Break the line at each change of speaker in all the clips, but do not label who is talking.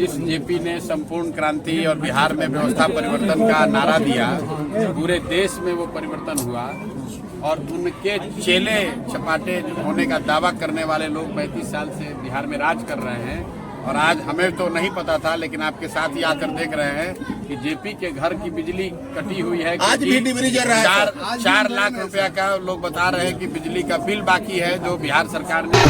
जिस जेपी ने संपूर्ण क्रांति और बिहार में व्यवस्था परिवर्तन का नारा दिया, पूरे देश में वो परिवर्तन हुआ और उनके चेले चपाटे होने का दावा करने वाले लोग 35 साल से बिहार में राज कर रहे हैं। और आज हमें तो नहीं पता था, लेकिन आपके साथ ही आकर देख रहे हैं कि जेपी के घर की बिजली कटी हुई है।
आज भी डिबरी जल रहा है।
4 लाख रुपया का लोग बता रहे हैं कि बिजली का बिल बाकी है, जो बिहार सरकार ने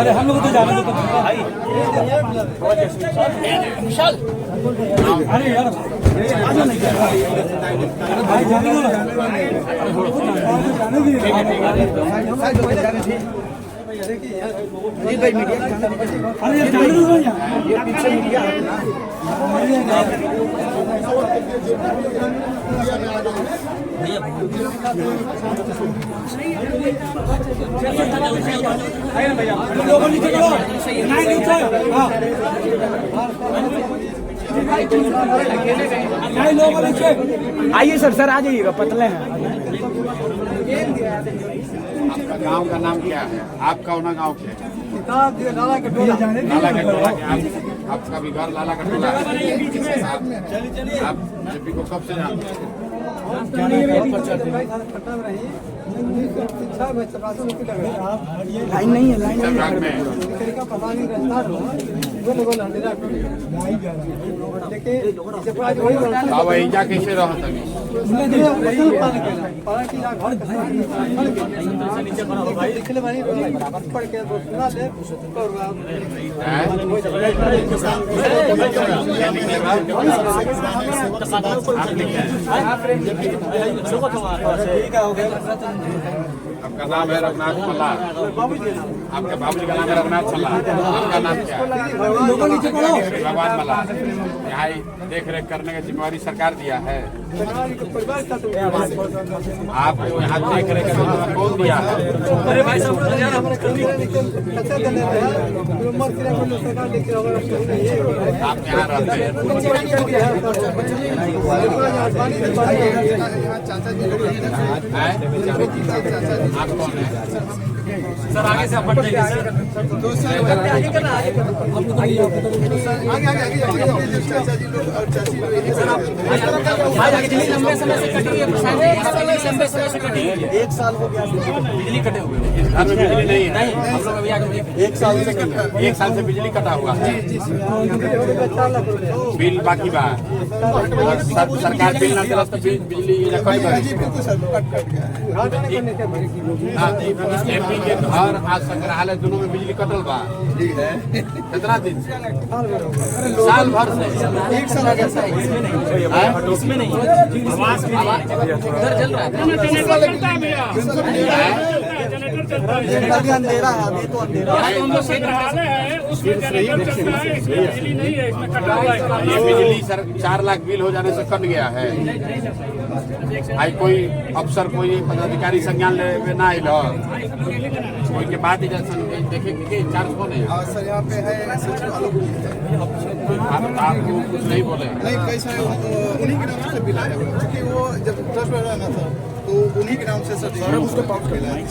अरे हम लोग तो जाने दो भाई। विशाल अरे यार भाई जाने दो अरे जाने दो ये पीछे मीडिया लोगों नीचे करो नहीं नीचे नहीं लोगों नीचे आइए सर आ जाइएगा पतले हैं।
आपका गांव का नाम क्या है? आपका होना गांव क्या है?
लाला का टोला
आपका भी घर लाला का टोला है। आप जेपी को कब से जानते हैं?
लाइन नहीं है लाइन
विभाग में बाबा ईजा कैसे रहा था? आपका नाम है रघुनाथ मल्लार। आपके बाबूजी का नाम है रघुनाथ मल्लार। आपका नाम क्या है? भगवान मल्लार। यहाँ देख रेख करने की जिम्मेवारी सरकार दिया है। आपको यहाँ देख रेख करने का कौन दिया है? आप यहाँ रहते हैं? आप कौन है?
सर आगे से आप बढ़ जाइए सर। लंबे समय से कटी है, लंबे समय से कटी है। 1 साल हो गया बिजली कटे हुए।
इस घर में बिजली नहीं है?
हम लोग अभी आगे
1 साल से 1 साल से बिजली कटा हुआ है। बिल बाकी बा सरकार बिल ना दिला तो बिजली एमपी के घर आज संग्रहालय दोनों में बिजली कटल बा। कितना दिन से? साल भर से।
1 साल इसमें नहीं उधर चल रहा है। अंधेरा है अभी तो अंधेरा है उसमें जनरेटर चल रहा है, बिजली नहीं है, इसमें कटा हुआ है।
ये बिजली सर 4 लाख बिल हो जाने से कट गया है। आई कोई अफसर कोई पदाधिकारी संज्ञान ले ना आइल कोई के बाद देखे कि चार्ज कौन है?
सर यहाँ पे है
आपको कुछ नहीं बोले?
नहीं कैसा है उन्हीं के नाम से बिल आया हुआ क्योंकि वो जब ट्रस्ट में रहना था तो उन्हीं के नाम से सर उसको पाउच मिला है।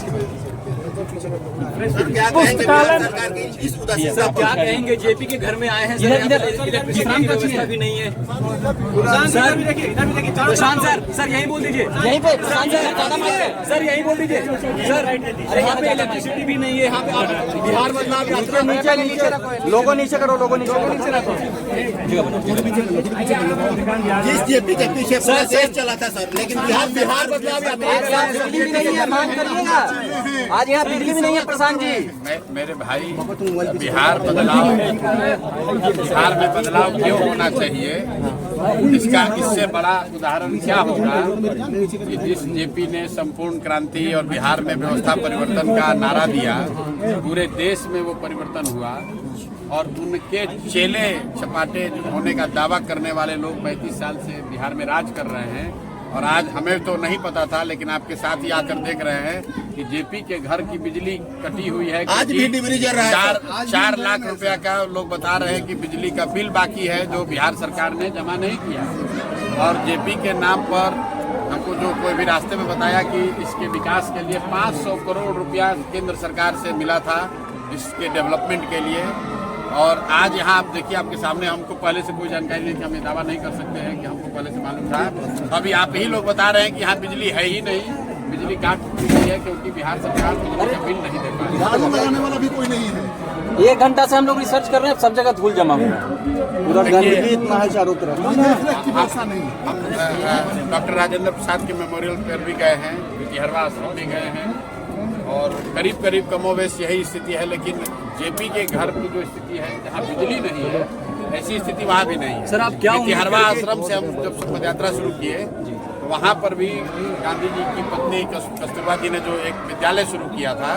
क्या कहेंगे सरकार की इस उदासी से?
क्या कहेंगे? जेपी के घर में आए हैं, इलेक्ट्रिसिटी की व्यवस्था भी नहीं है। प्रशांत सर यही बोल दीजिए, यहीं पे सर यही बोल दीजिए सर। यहाँ पे इलेक्ट्रिसिटी भी नहीं है, यहाँ पे बिहार बदलाव लोगों नीचे करो, लोगों नीचे रखो।
जिस जेपी के पीछे पूरा देश चला था सर, लेकिन बिहार
बदलाव बिजली भी नहीं है, मांग करिएगा। आज यहाँ बिजली भी नहीं है प्रशांत जी।
मेरे भाई बिहार में बदलाव क्यों होना चाहिए? इसका इससे बड़ा उदाहरण क्या होगा कि जिस जेपी ने संपूर्ण क्रांति और बिहार में व्यवस्था परिवर्तन का नारा दिया, पूरे देश में वो परिवर्तन हुआ और उनके चेले चपाटे होने का दावा करने वाले लोग 35 साल से बिहार में राज कर रहे हैं। और आज हमें तो नहीं पता था, लेकिन आपके साथ ही आकर देख रहे हैं कि जेपी के घर की बिजली कटी हुई है।
आज भी डिवीजन रहा है।
4 लाख रुपया का लोग बता रहे हैं कि बिजली का बिल बाकी है जो बिहार सरकार ने जमा नहीं किया। और जेपी के नाम पर हमको जो कोई भी रास्ते में बताया कि इसके विकास के लिए 500 करोड़ रुपया केंद्र सरकार से मिला था इसके डेवलपमेंट के लिए। और आज यहाँ आप देखिए, आपके सामने हमको पहले से कोई जानकारी नहीं थी, हम ये दावा नहीं कर सकते हैं कि हमको पहले से मालूम था। तो अभी आप ही लोग बता रहे हैं कि यहाँ बिजली है ही नहीं, बिजली काट दी है क्योंकि बिहार सरकार बिजली का बिल नहीं दे पा रही।
लगाने वाला भी कोई नहीं है।
1 घंटा से हम लोग रिसर्च कर रहे हैं, सब जगह धूल जमा हुआ है। उधर गंदगी इतना है चारों तरफ।
हम डॉक्टर राजेंद्र प्रसाद के मेमोरियल पर भी गए हैं, हरवा आश्रम भी गए हैं और करीब करीब कमोवेश यही स्थिति है। लेकिन जेपी के घर की जो स्थिति है, जहाँ बिजली नहीं है, ऐसी स्थिति वहाँ भी नहीं है।
सर, आप क्या
तिहरवा आश्रम से हम जब पद यात्रा शुरू किए तो वहाँ पर भी गांधी जी की पत्नी कस्तूरबा जी ने जो एक विद्यालय शुरू किया था,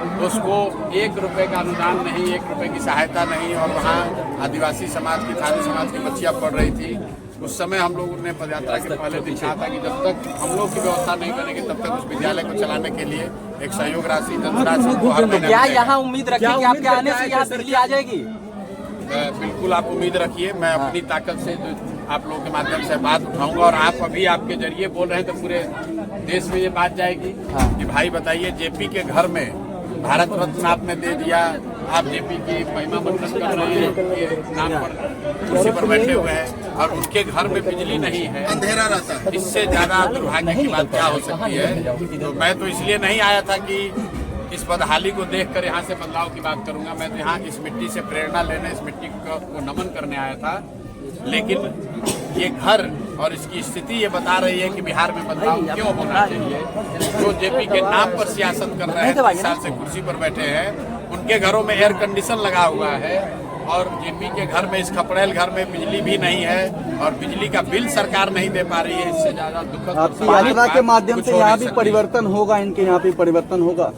तो उसको 1 रुपए का अनुदान नहीं, 1 रुपए की सहायता नहीं, और वहाँ आदिवासी समाज की, थारू समाज की बच्चियाँ पढ़ रही थी। उस समय हम लोगों ने पदयात्रा के पहले दिन कहा था कि जब तक हम लोग की व्यवस्था नहीं बनेगी तब तक उस विद्यालय को चलाने के लिए एक सहयोग राशि धनराशि को हर महीने
क्या यहाँ उम्मीद रखें कि आपके आने से यहाँ बिजली आ जाएगी?
बिल्कुल आप उम्मीद रखिए। मैं अपनी ताकत से जो आप लोगों के माध्यम से बात उठाऊंगा, और आप अभी आपके जरिए बोल रहे हैं तो पूरे देश में ये बात जाएगी कि भाई बताइए, जेपी के घर में भारत रत्न आपने दे दिया, आप जेपी की महिमा मंडन कर रहे हैं, उनके नाम पर कुर्सी पर बैठे हुए हैं और उनके घर में बिजली नहीं है,
अंधेरा रहता है।
इससे ज्यादा दुर्भाग्य की बात क्या हो सकती है। तो मैं तो इसलिए नहीं आया था कि इस बदहाली को देखकर यहाँ से बदलाव की बात करूंगा। मैं तो यहाँ इस मिट्टी से प्रेरणा लेने, इस मिट्टी को नमन करने आया था। लेकिन ये घर और इसकी स्थिति ये बता रही है कि बिहार में बदलाव क्यों होना चाहिए। जो जेपी के नाम पर सियासत कर रहे हैं, 3 साल से कुर्सी पर बैठे हैं, उनके घरों में एयर कंडीशन लगा हुआ है, और जेपी के घर में, इस खपड़ेल घर में बिजली भी नहीं है और बिजली का बिल सरकार नहीं दे पा रही है। इससे ज्यादा दुखद
आपकी यात्रा के माध्यम से यहाँ भी परिवर्तन होगा, इनके यहाँ भी परिवर्तन होगा।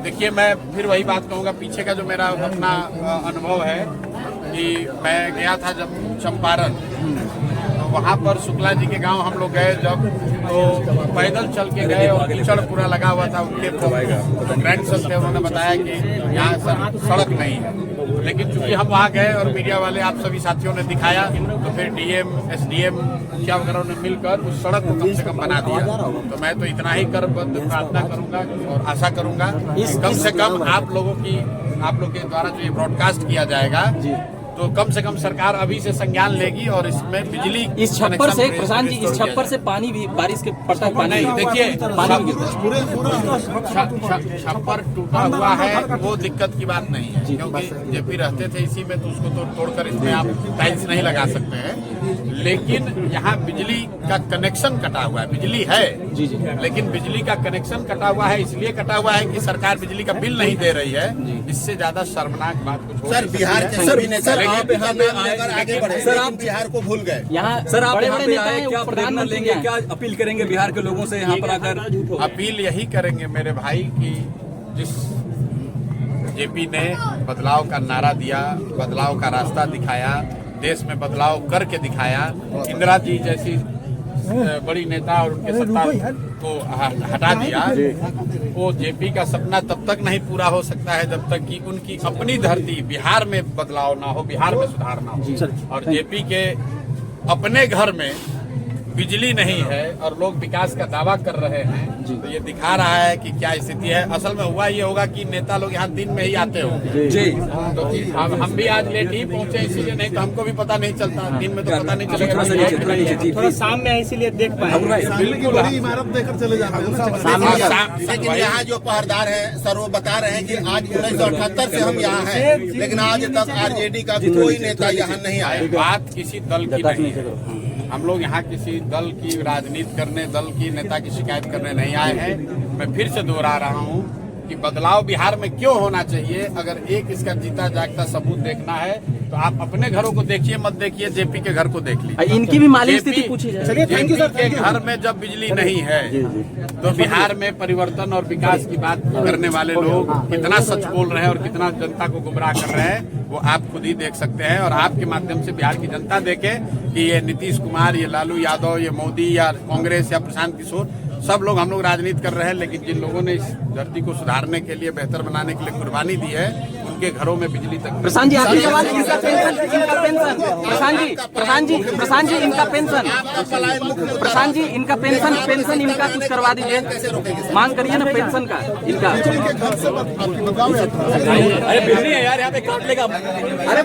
देखिए, मैं फिर वही बात कहूँगा, पीछे का जो मेरा अपना अनुभव है कि मैं गया था जब चंपारण, तो वहाँ पर शुक्ला जी के गांव हम लोग गए जब, तो पैदल चल के गए और कीचड़ पूरा लगा हुआ था। उनके ग्रैंडसन थे, उन्होंने बताया कि यहाँ सड़क नहीं है। लेकिन चूंकि हम वहाँ गए और मीडिया वाले, आप सभी साथियों ने दिखाया, तो फिर डीएम, एसडीएम, मुखिया वगैरह ने मिलकर उस सड़क को कम से कम बना दिया। तो मैं तो इतना ही करबद्ध प्रार्थना करूंगा और आशा करूंगा कि कम से कम आप लोग के द्वारा जो ये ब्रॉडकास्ट किया जाएगा, तो कम से कम सरकार अभी से संज्ञान लेगी और इसमें बिजली
इस छप्पर से, प्रशांत जी, इस छप्पर से पानी भी, बारिश के पड़ता है पानी,
देखिए
पानी
छप्पर टूटा हुआ है, वो दिक्कत की बात नहीं है, क्योंकि जेपी रहते थे इसी में, तो उसको तोड़कर इसमें आप टाइल्स नहीं लगा सकते हैं। लेकिन यहाँ बिजली का कनेक्शन कटा हुआ है। बिजली है
जी,
लेकिन बिजली का कनेक्शन कटा हुआ है, इसलिए कटा हुआ है कि सरकार बिजली का बिल नहीं दे रही है। इससे ज्यादा शर्मनाक बात कुछ हो
सर,
नहीं
बिहार
सकती
के
है।
सभी नेता
आप यहाँ पे
आगे बढ़े,
सर,
लेकिन
आप
बिहार को भूल गए।
यहाँ सर, आप यहाँ पे आए, क्या प्रेरणा लेंगे, क्या अपील करेंगे बिहार के लोगों से यहाँ पर आकर?
अपील यही करेंगे मेरे भाई कि जिस जेपी ने बदलाव का नारा दिया, बदलाव का रास्ता दिखाया, देश में बदलाव करके दिखाया, इंदिरा जी जैसी बड़ी नेता और उनके सत्ता को हटा दिया, वो जेपी का सपना तब तक नहीं पूरा हो सकता है जब तक कि उनकी अपनी धरती बिहार में बदलाव ना हो, बिहार में सुधार ना हो। और जेपी के अपने घर में बिजली नहीं है और लोग विकास का दावा कर रहे हैं, तो ये दिखा रहा है कि क्या स्थिति है। असल में हुआ ये होगा कि नेता लोग यहाँ दिन में ही आते होंगे
जी,
तो हम भी आज लेट ही पहुंचे, इसीलिए, नहीं तो हमको भी पता नहीं चलता, दिन में तो पता नहीं चलेगा।
थोड़ा
शाम में इसीलिए देख पाए।
बिल्कुल
बड़ी इमारत देकर चले जाते हैं। लेकिन यहाँ जो पहरेदार है सर, वो बता रहे हैं कि आज 1978 से हम यहाँ हैं, लेकिन आज तक आरजेडी का कोई नेता यहाँ नहीं आया।
बात किसी दल की नहीं है। हम लोग यहाँ किसी दल की राजनीति करने, दल की नेता की शिकायत करने नहीं आए हैं। मैं फिर से दोहरा रहा हूँ कि बदलाव बिहार में क्यों होना चाहिए। अगर एक इसका जीता जागता सबूत देखना है तो आप अपने घरों को देखिए, मत देखिए जेपी के घर को देख लीजिए।
इनकी भी माली स्थिति पूछी जाए।
जेपी के घर में जब बिजली नहीं है तो बिहार में परिवर्तन और विकास की बात करने वाले लोग कितना सच बोल रहे हैं और कितना जनता को गुमराह कर रहे हैं, वो आप खुद ही देख सकते हैं। और आपके माध्यम से बिहार की जनता देखे कि ये नीतीश कुमार, ये लालू यादव, ये मोदी या कांग्रेस या प्रशांत किशोर, सब लोग, हम लोग राजनीति कर रहे हैं, लेकिन जिन लोगों ने इस धरती को सुधारने के लिए, बेहतर बनाने के लिए कुर्बानी दी है, उनके घरों में बिजली तक।
प्रशांत जी, आखिरी सवाल, इनका पेंशन, प्रशांत जी इनका पेंशन, प्रशांत जी इनका पेंशन इनका कुछ करवा दीजिए, मांग करिए ना पेंशन का इनका। अरे बिजली है यार, यहाँ पे काट लेगा। अरे